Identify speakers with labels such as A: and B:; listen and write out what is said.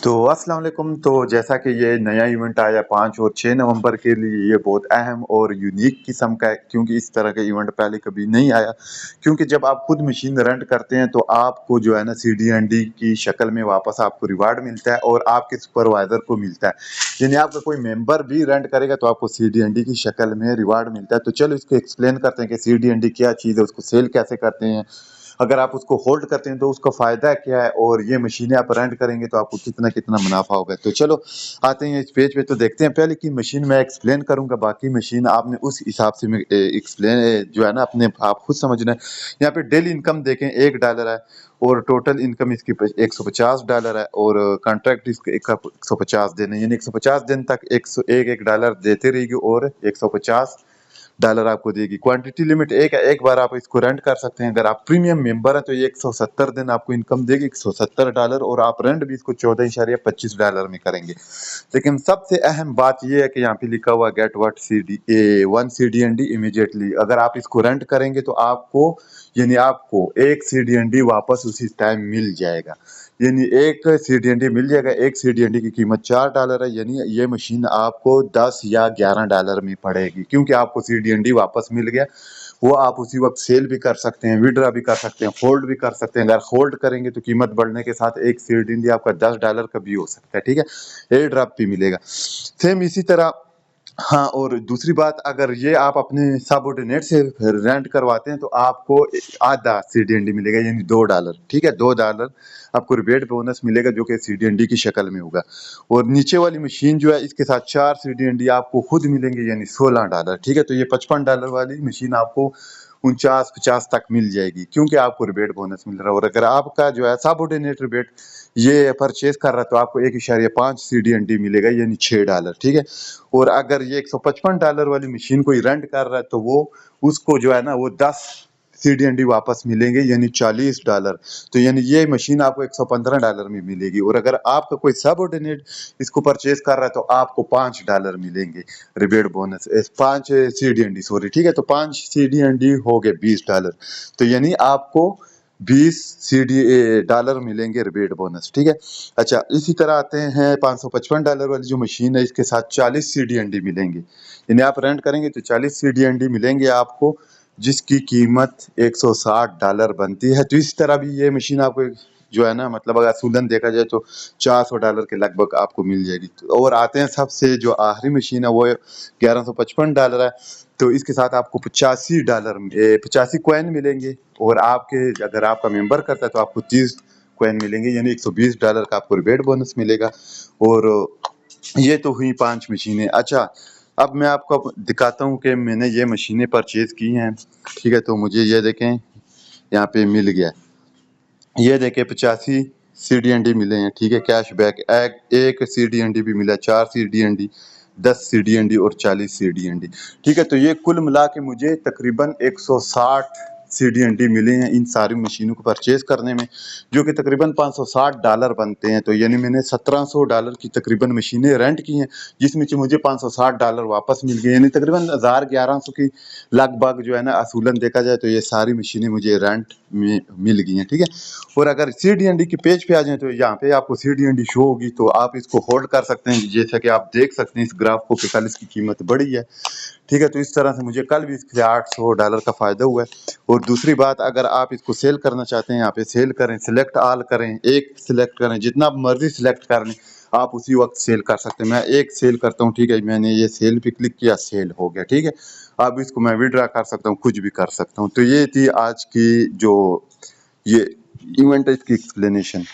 A: तो अस्सलाम वालेकुम। तो जैसा कि ये नया इवेंट आया 5 और 6 नवंबर के लिए, ये बहुत अहम और यूनिक किस्म का है, क्योंकि इस तरह का इवेंट पहले कभी नहीं आया। क्योंकि जब आप खुद मशीन रेंट करते हैं तो आपको जो है ना CDND की शक्ल में वापस आपको रिवार्ड मिलता है और आपके सुपरवाइजर को मिलता है। यानी आपका कोई मेंबर भी रेंट करेगा तो आपको CDND की शक्ल में रिवार्ड मिलता है। तो चलो इसको एक्सप्लेन करते हैं कि CDND क्या चीज़ है, उसको सेल कैसे करते हैं, अगर आप उसको होल्ड करते हैं तो उसका फ़ायदा क्या है, और ये मशीनें आप रेंट करेंगे तो आपको कितना कितना मुनाफा होगा। तो चलो आते हैं इस पेज पे, तो देखते हैं। पहले की मशीन मैं एक्सप्लेन करूंगा, बाकी मशीन आपने उस हिसाब से एक्सप्लेन जो है ना अपने आप खुद समझना है। यहाँ पे डेली इनकम देखें $1 है, और टोटल इनकम इसकी $150 है, और कॉन्ट्रैक्ट इसके 150 दिन है, यानी 150 दिन तक एक डॉलर देते रहेगी और $150 आपको देगी। क्वांटिटी लिमिट एक बार आप इसको रेंट कर सकते हैं। अगर आप प्रीमियम मेंबर हैं तो ये 170 दिन आपको इनकम देगी, $170, और आप रेंट भी इसको $14.25 में करेंगे। लेकिन सबसे अहम बात ये है कि यहाँ पे लिखा हुआ get what one CDND immediately. अगर आप इसको रेंट करेंगे तो आपको यानी आपको एक CDND वापस उसी टाइम मिल जाएगा। यानी एक CDND मिल जाएगा। एक CDND की कीमत $4 है, यानी ये मशीन आपको 10 या $11 में पड़ेगी, क्योंकि आपको CDND वापस मिल गया। वो आप उसी वक्त सेल भी कर सकते हैं, विड्रा भी कर सकते हैं, होल्ड भी कर सकते हैं। अगर होल्ड करेंगे तो कीमत बढ़ने के साथ एक CDND आपका $10 का भी हो सकता है, ठीक है। एयर ड्रॉप भी मिलेगा सेम इसी तरह। हाँ, और दूसरी बात, अगर ये आप अपने सबऑर्डिनेट से रेंट करवाते हैं तो आपको आधा CDND मिलेगा, यानी $2, ठीक है। $2 आपको रिबेट बोनस मिलेगा, जो कि CDND की शक्ल में होगा। और नीचे वाली मशीन जो है, इसके साथ 4 CDND आपको खुद मिलेंगे, यानी $16, ठीक है। तो ये $55 वाली मशीन आपको 49-50 तक मिल जाएगी, क्योंकि आपको रिबेट बोनस मिल रहा है। और अगर आपका जो है सबऑर्डिनेट रिबेट ये परचेज कर रहा है तो आपको 1.5 CDND मिलेगा, यानी $6, ठीक है। और अगर ये $155 वाली मशीन कोई रेंट कर रहा है तो वो उसको जो है ना वो 10 CDND वापस मिलेंगे, यानी $40। तो यानी ये मशीन आपको $115 में मिलेगी। और अगर आपका कोई सबऑर्डिनेट इसको परचेज कर रहा है तो आपको $5 मिलेंगे रिबेट बोनस, 5 CDND सॉरी, ठीक है। तो 5 CDND हो गए $20। तो यानी आपको $20 मिलेंगे रिबेट बोनस, ठीक है। अच्छा, इसी तरह आते हैं $555 वाली जो मशीन है, इसके साथ 40 CDND मिलेंगे, यानी आप रेंट करेंगे तो 40 CDND मिलेंगे आपको, जिसकी कीमत $160 बनती है। तो इस तरह भी ये मशीन आपको जो है ना, मतलब अगर असूलन देखा जाए तो $400 के लगभग आपको मिल जाएगी। और आते हैं सबसे जो आखिरी मशीन है, वो $1155 है। तो इसके साथ आपको $85 कॉइन मिलेंगे, और आपके अगर आपका मेंबर करता है तो आपको 30 कॉइन मिलेंगे, यानी $120 का आपको रिबेट बोनस मिलेगा। और ये तो हुई 5 मशीनें। अच्छा, अब मैं आपको दिखाता हूँ कि मैंने ये मशीनें परचेज की हैं, ठीक है। तो मुझे ये देखें यहाँ पे मिल गया, ये देखें 85 CDND मिले हैं, ठीक है। कैशबैक एक CDND भी मिला, 4 CDND, 10 CDND और 40 CDND, ठीक है। तो ये कुल मिला के मुझे तकरीबन 160 CDND मिले हैं इन सारी मशीनों को परचेज करने में, जो कि तकरीबन $560 बनते हैं। तो यानी मैंने $1700 की तकरीबन मशीनें रेंट की हैं, जिसमें से मुझे $560 वापस मिल गए, यानी तकरीबन 1100 की लगभग जो है ना असूलन देखा जाए तो ये सारी मशीनें मुझे रेंट में मिल गई हैं, ठीक है। और अगर CDND के पेज पे आ जाए तो यहाँ पे आपको CDND शो होगी, तो आप इसको होल्ड कर सकते हैं। जैसा कि आप देख सकते हैं इस ग्राफ को कि कल इसकी कीमत बढ़ी है, ठीक है। तो इस तरह से मुझे कल भी इससे $800 का फ़ायदा हुआ है। और दूसरी बात, अगर आप इसको सेल करना चाहते हैं, यहाँ पे सेल करें, सिलेक्ट ऑल करें, एक सिलेक्ट करें, जितना मर्जी सिलेक्ट कर लें, आप उसी वक्त सेल कर सकते हैं। मैं एक सेल करता हूँ, ठीक है। मैंने ये सेल पे क्लिक किया, सेल हो गया, ठीक है। अब इसको मैं विड्रा कर सकता हूँ, कुछ भी कर सकता हूँ। तो ये थी आज की जो ये इवेंट है, इसकी एक्सप्लेनेशन।